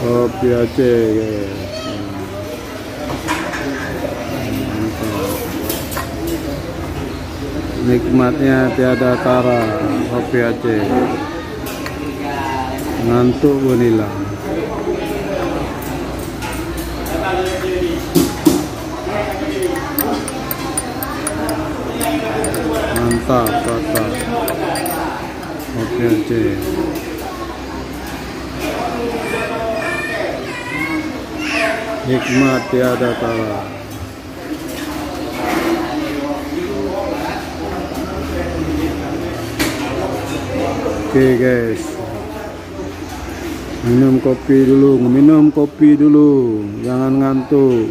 Kopi Aceh guys. Nikmatnya tiada tara kopi Aceh. Ngantuk pun hilang. Mantap kata kopi Aceh. Nikmat tiada tara. Oke guys, minum kopi dulu, jangan ngantuk.